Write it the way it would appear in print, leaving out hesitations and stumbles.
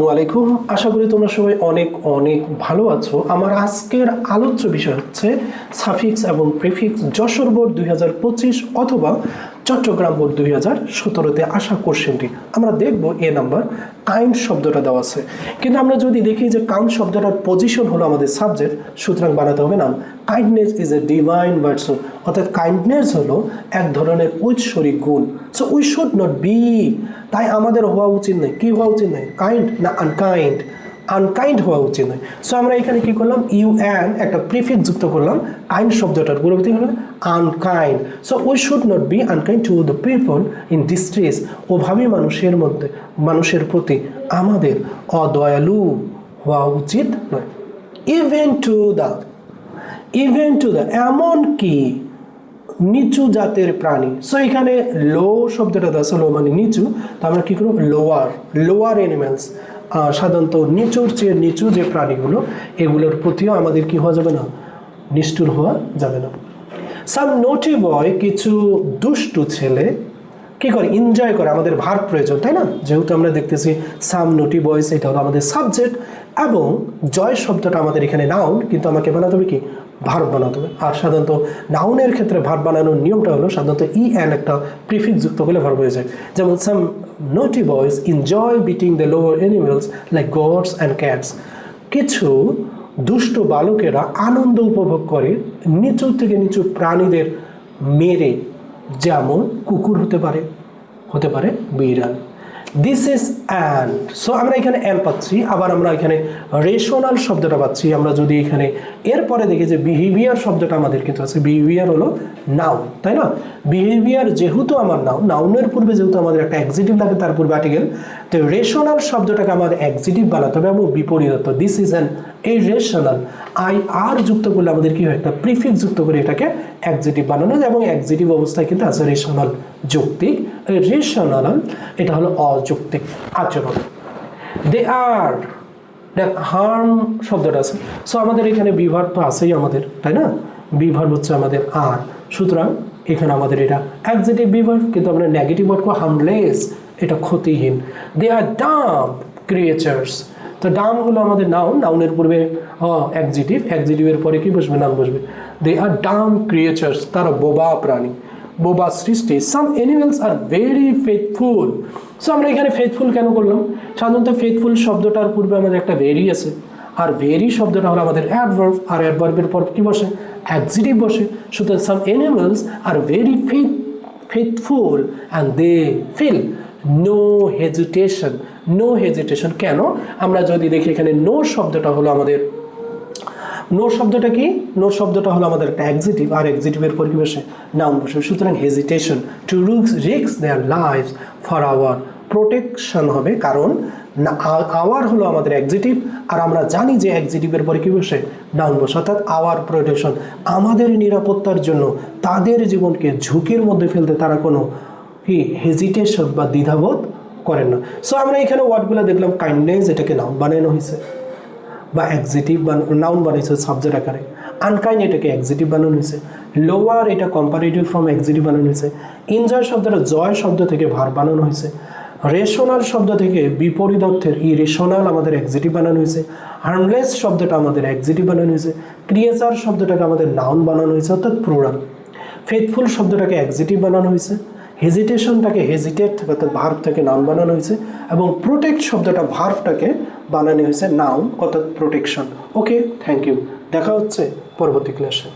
আসসালামু আলাইকুম। আশা করি তোমরা সবাই অনেক অনেক ভালো আছো। আমার আজকের আলোচ্য বিষয় হচ্ছে সাফিক্স এবং প্রিফিক্স যশোর বোর্ড 2025 অথবা চট্টগ্রাম বোর্ড 2017-তে আসা কোশ্চেনটি আমরা দেখব। এ নাম্বার কাইন্ড শব্দটা দেওয়া আছে, কিন্তু আমরা যদি দেখি যে কাইন্ড শব্দটার পজিশন হলো আমাদের সাবজেক্ট, সুতরাং বানাতে হবে নাম। Kindness is a divine virtue, অর্থাৎ কাইন্ডনেস হলো এক ধরনের ঐশ্বরিক গুণ। So we should not be, তাই আমাদের হওয়া উচিত নয়। কি হওয়া উচিত নয়? কাইন্ড না আনকাইন্ড? আনকাইন্ড হওয়া উচিত নয়। সো আমরা এখানে কি করলাম? ইউএন একটা প্রিফিক্স যুক্ত করলাম কাইন্ড শব্দটার পরবর্তী হলো unkind. So we should not be unkind to the people in distress. অভাবী মানুষের প্রতি আমাদের অদয়ালু হওয়া উচিত নয়। ইভেন টু দ্য এমন কি নিচু জাতের প্রাণী। সো এখানে লো শব্দটা আছে, লো মানে নিচু। তো আমরা কি করব? লোয়ার অ্যানিমেলস, সাধারণত নিচুর চেয়ে নিচু যে প্রাণীগুলো, এগুলোর প্রতিও আমাদের কি হওয়া যাবে না? নিষ্ঠুর হওয়া যাবে না। সাম নোটি বয়, কিছু দুষ্টু ছেলে কি করে? এনজয় করে। আমাদের ভার্ব প্রয়োজন, তাই না? যেহেতু আমরা দেখতেছি সাম নোটি বয়েস, এটা হলো আমাদের সাবজেক্ট, এবং জয় শব্দটা আমাদের এখানে নাউন, কিন্তু আমাকে বানাতে হবে কি? ভার্ব বানাতে হবে। আর সাধারণত নাউনের ক্ষেত্রে ভার্ব বানানোর নিয়মটা হলো সাধারণত এন একটা প্রিফিক্স যুক্ত করলে ভার্ব হয়ে যায়। যেমন some naughty boys enjoy beating the lower animals like গডস অ্যান্ড ক্যাটস। কিছু দুষ্ট বালকেরা আনন্দ উপভোগ করে নিচু থেকে নিচু প্রাণীদের মেরে, যেমন কুকুর হতে পারে বিড়াল। This is and. সো আমরা এখানে অ্যান পাচ্ছি, আবার আমরা এখানে রেশনাল শব্দটা পাচ্ছি। আমরা যদি এখানে এরপরে দেখি যে বিহেভিয়ার শব্দটা আমাদের কিন্তু আছে। বিহেভিয়ার হলো নাউন, তাই না? বিহেভিয়ার যেহেতু আমার নাউনের পূর্বে যেহেতু আমাদের একটা অ্যাডজেক্টিভ লাগে, তার পূর্বে আর্টিকেল, তো রেশনাল শব্দটাকে আমার অ্যাডজেক্টিভ বানাতে হবে এবং বিপরীত। This is an irrational. আর যুক্ত করলে আমাদের কি হয়? একটা প্রিফিক্স যুক্ত করে এটাকে অ্যাডজেক্টিভ বানানো যায়, এবং অ্যাডজেক্টিভ অবস্থায় কিন্তু আছে রেশনাল, যৌক্তিক। রেশনাল এটা হলো অযৌক্তিক আচরণ। দে আর হার্ম শব্দটা আছে। সো আমাদের এখানে বিভার তো আছেই আমাদের, তাই না? বিভার হচ্ছে আমাদের আর, সুতরাং এখানে আমাদের এটা অ্যাডজেক্টিভ বিভার, কিন্তু আমরা নেগেটিভ ওয়ার্ড করব হার্মলেস, এটা ক্ষতিহীন। দে আর ডাম ক্রিয়েচার্স। তো ডাম হলো আমাদের নাউনের পূর্বে অ্যাডজেক্টিভের পরে কি বসবে? নাউন বসবে। দে আর ডাম ক্রিয়েচার্স, তারা বোবা প্রাণী, বোবা সৃষ্টি। সাম animals are very faithful. So আমরা এখানে ফেথফুল কেন করলাম? সাধারণত ফেথফুল শব্দটার পূর্বে আমাদের একটা ভেরি আছে, আর ভেরি শব্দটা হলো আমাদের অ্যাডভার্ব, আর অ্যাডভার্বের পর কি বসে? অ্যাডজেক্টিভ বসে। সুতরাং some animals are very faithful and they feel no hesitation. কেন? আমরা যদি দেখি এখানে নো শব্দটা হলো আমাদের, নো শব্দটা কি? নো শব্দটা হলো আমাদের একটা অ্যাডজেক্টিভ, আর অ্যাডজেক্টিভের পর কি বসে? নাউন বসে। সুতরাং hesitation, two risk their life for our protection হবে, কারণ আওয়ার হলো আমাদের অ্যাডজেক্টিভ, আর আমরা জানি যে অ্যাডজেক্টিভের পরে কি বসে? নাউন বসে। অর্থাৎ আওয়ার প্রোটেকশন, আমাদের নিরাপত্তার জন্য তাদের জীবনকে ঝুঁকির মধ্যে ফেলতে তারা কোনো কি হেজিটেশন বা দ্বিধাবোধ করেন না। সো আমরা এখানে ওয়ার্ডগুলো দেখলাম। কাইন্ডনেস, এটাকে নাউন বানানো হয়েছে বা অ্যাডজেক্টিভ নাউন বানিয়েছে সাবজেক্ট আকারে। আনকাইন্ড, এটাকে অ্যাডজেক্টিভ বানানো হয়েছে। লোয়ার, এটা কম্পারেটিভ ফ্রম অ্যাডজেক্টিভ বানানো হয়েছে। এনজয় শব্দটা জয় শব্দ থেকে ভার্ব বানানো হয়েছে। রেশনাল শব্দ থেকে বিপরীত অর্থের ইরেশনাল আমাদের অ্যাডজেক্টিভ বানানো হয়েছে। হার্মলেস শব্দটা আমাদের অ্যাডজেক্টিভ বানানো হয়েছে। ক্রিয়েচার শব্দটাকে আমাদের নাউন বানানো হয়েছে, অর্থাৎ প্লুরাল। ফেথফুল শব্দটাকে অ্যাডজেক্টিভ বানানো হয়েছে। হেজিটেশনটাকে হেজিটেট অর্থাৎ ভার্ব থেকে নাউন বানানো হয়েছে, এবং প্রোটেক্ট শব্দটা ভার্বটাকে বানানো হয়েছে নাউন অর্থাৎ প্রোটেকশন। Okay, thank you. দেখা হচ্ছে পরবর্তী ক্লাসে।